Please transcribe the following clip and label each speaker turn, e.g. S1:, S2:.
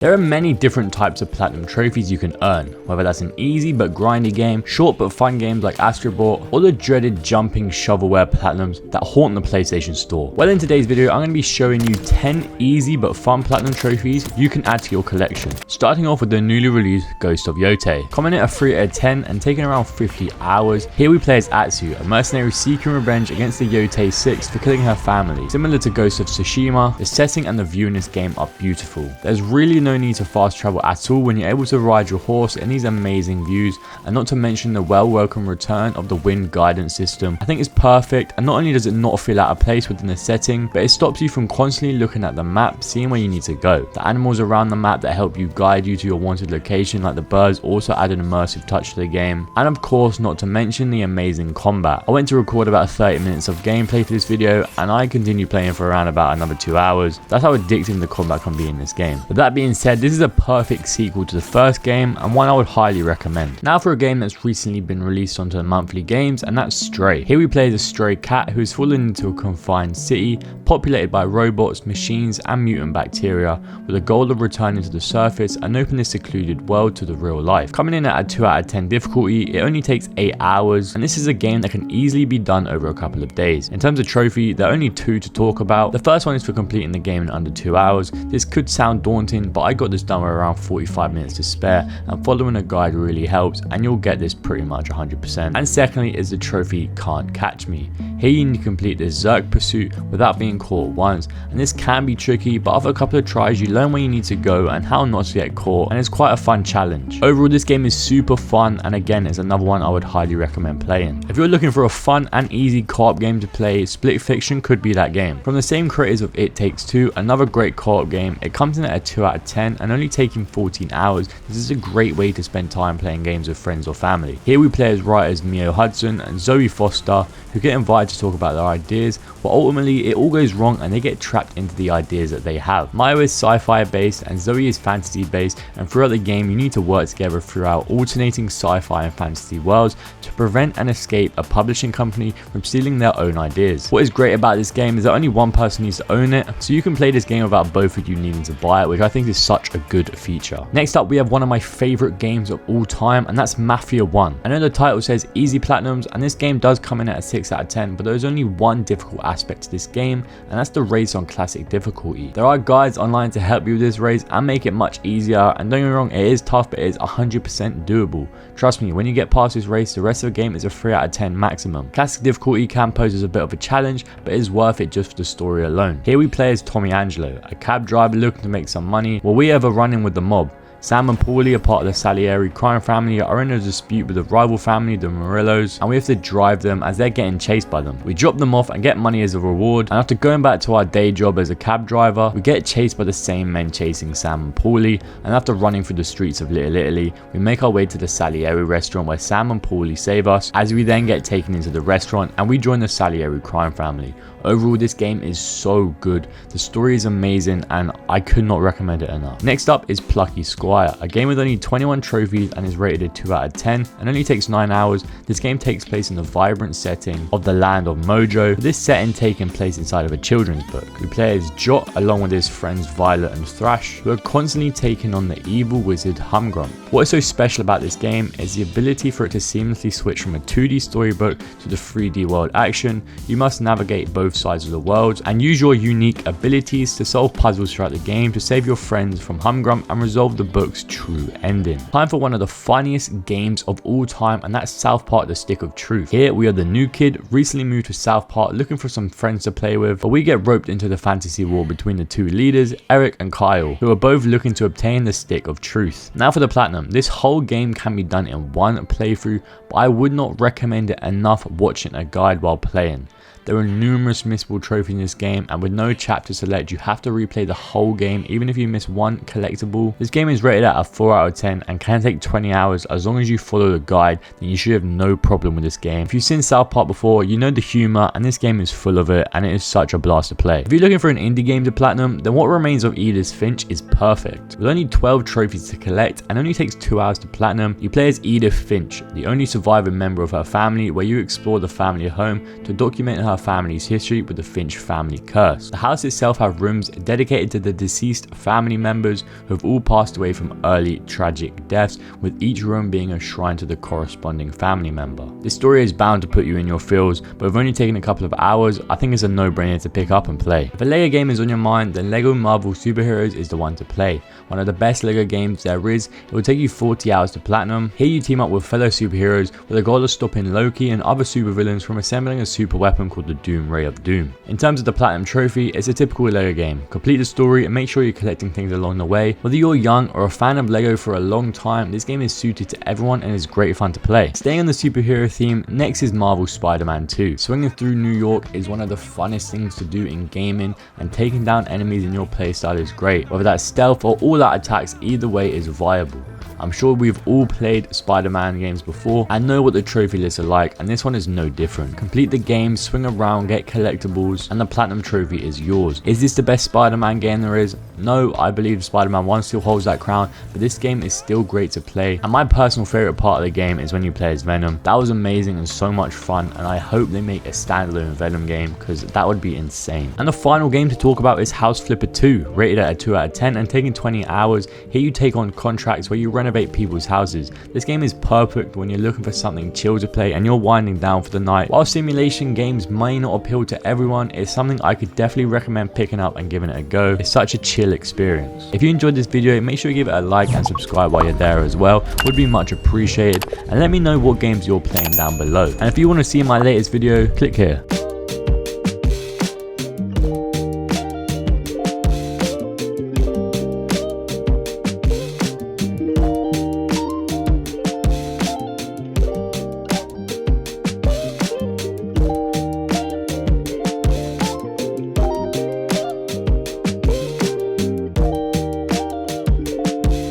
S1: There are many different types of platinum trophies you can earn, whether that's an easy but grindy game, short but fun games like Astrobot, or the dreaded jumping shovelware platinums that haunt the PlayStation Store. Well, in today's video, I'm going to be showing you 10 easy but fun platinum trophies you can add to your collection. Starting off with the newly released Ghost of Yotei. Coming in at 3 out of 10 and taking around 50 hours, here we play as Atsu, a mercenary seeking revenge against the Yotei 6 for killing her family. Similar to Ghost of Tsushima, the setting and the view in this game are beautiful. There's really no need to fast travel at all when you're able to ride your horse in these amazing views, and not to mention the welcome return of the wind guidance system. I think it's perfect, and not only does it not feel out of place within the setting, but it stops you from constantly looking at the map, seeing where you need to go. The animals around the map that help you guide you to your wanted location, like the birds, also add an immersive touch to the game, and of course not to mention the amazing combat. I went to record about 30 minutes of gameplay for this video, and I continued playing for around about another 2 hours. That's how addicting the combat can be in this game. But that being said, this is a perfect sequel to the first game, and one I would highly recommend. Now for a game that's recently been released onto the monthly games, and that's Stray. Here we play as a stray cat who has fallen into a confined city populated by robots, machines and mutant bacteria, with the goal of returning to the surface and open this secluded world to the real life. Coming in at a 2 out of 10 difficulty, it only takes 8 hours, and this is a game that can easily be done over a couple of days. In terms of trophy, there are only 2 to talk about. The first one is for completing the game in under 2 hours. This could sound daunting, but I got this done with around 45 minutes to spare, and following a guide really helps, and you'll get this pretty much 100%. And secondly is the trophy Can't Catch Me. Here you need to complete this Zerk pursuit without being caught once, and this can be tricky, but after a couple of tries you learn where you need to go and how not to get caught, and it's quite a fun challenge. Overall, this game is super fun, and again it's another one I would highly recommend playing. If you're looking for a fun and easy co-op game to play, Split Fiction could be that game. From the same creators of It Takes Two, another great co-op game, it comes in at a 2 out of 10 and only taking 14 hours. This is a great way to spend time playing games with friends or family. Here we play as writers Mio Hudson and Zoe Foster, who get invited to talk about their ideas, but ultimately it all goes wrong and they get trapped into the ideas that they have. Mio is sci-fi based and Zoe is fantasy based, and throughout the game you need to work together throughout alternating sci-fi and fantasy worlds to prevent and escape a publishing company from stealing their own ideas. What is great about this game is that only one person needs to own it, so you can play this game without both of you needing to buy it, which I think is such a good feature. Next up we have one of my favorite games of all time, and that's Mafia 1. I know the title says easy platinums, and this game does come in at a 6 out of 10, but there's only one difficult aspect to this game, and that's the race on classic difficulty. There are guides online to help you with this race and make it much easier, and don't get me wrong, it is tough, but it is 100% doable. Trust me, when you get past this race, the rest of the game is a 3 out of 10 maximum. Classic difficulty can pose as a bit of a challenge, but it is worth it just for the story alone. Here we play as Tommy Angelo, a cab driver looking to make some money, while we have a run-in with the mob. Sam and Paulie, a part of the Salieri crime family, are in a dispute with the rival family, the Murillos, and we have to drive them as they're getting chased by them. We drop them off and get money as a reward, and after going back to our day job as a cab driver, we get chased by the same men chasing Sam and Paulie, and after running through the streets of Little Italy, we make our way to the Salieri restaurant where Sam and Paulie save us, as we then get taken into the restaurant and we join the Salieri crime family. Overall, this game is so good, the story is amazing, and I could not recommend it enough. Next up is Plucky Squire, a game with only 21 trophies and is rated a 2 out of 10 and only takes 9 hours. This game takes place in the vibrant setting of the land of Mojo, with this setting taking place inside of a children's book. We play as Jot along with his friends Violet and Thrash, who are constantly taking on the evil wizard Humgrump. What is so special about this game is the ability for it to seamlessly switch from a 2D storybook to the 3D world action. You must navigate both sides of the world and use your unique abilities to solve puzzles throughout the game to save your friends from Humgrump and resolve the book's true ending. Time for one of the funniest games of all time, and that's South Park: The Stick of Truth. Here we are the new kid, recently moved to South Park looking for some friends to play with, but we get roped into the fantasy war between the two leaders, Eric and Kyle, who are both looking to obtain the Stick of Truth. Now for the platinum. This whole game can be done in one playthrough, but I would not recommend it enough watching a guide while playing. There are numerous missable trophies in this game, and with no chapter select, you have to replay the whole game even if you miss one collectible. This game is rated at a 4 out of 10 and can take 20 hours. As long as you follow the guide, then you should have no problem with this game. If you've seen South Park before, you know the humor, and this game is full of it, and it is such a blast to play. If you're looking for an indie game to platinum, then What Remains of Edith Finch is perfect. With only 12 trophies to collect and only takes 2 hours to platinum, you play as Edith Finch, the only surviving member of her family, where you explore the family home to document her family's history with the Finch family curse. The house itself have rooms dedicated to the deceased family members who have all passed away from early tragic deaths, with each room being a shrine to the corresponding family member. This story is bound to put you in your feels, but with only taking a couple of hours, I think it's a no-brainer to pick up and play. If a LEGO game is on your mind, then LEGO Marvel Superheroes is the one to play. One of the best LEGO games there is. It will take you 40 hours to platinum. Here you team up with fellow superheroes with the goal of stopping Loki and other supervillains from assembling a super weapon called the Doom Ray of Doom. In terms of the platinum trophy, it's a typical LEGO game. Complete the story and make sure you're collecting things along the way. Whether you're young or a fan of LEGO for a long time, this game is suited to everyone and is great fun to play. Staying on the superhero theme, next is Marvel Spider-Man 2. Swinging through New York is one of the funnest things to do in gaming, and taking down enemies in your playstyle is great. Whether that's stealth or all-out attacks, either way is viable. I'm sure we've all played Spider-Man games before and know what the trophy lists are like, and this one is no different. Complete the game, swing around, get collectibles, and the platinum trophy is yours. Is this the best Spider-Man game there is? No, I believe Spider-Man 1 still holds that crown, but this game is still great to play, and my personal favorite part of the game is when you play as Venom. That was amazing and so much fun, and I hope they make a standalone Venom game, because that would be insane. And the final game to talk about is House Flipper 2, rated at a 2 out of 10 and taking 20 hours. Here you take on contracts where you renovate people's houses. This game is perfect when you're looking for something chill to play and you're winding down for the night. While simulation games may not appeal to everyone, it's something I could definitely recommend picking up and giving it a go. It's such a chill experience. If you enjoyed this video, make sure you give it a like and subscribe while you're there as well. Would be much appreciated, and let me know what games you're playing down below. And if you want to see my latest video, click here.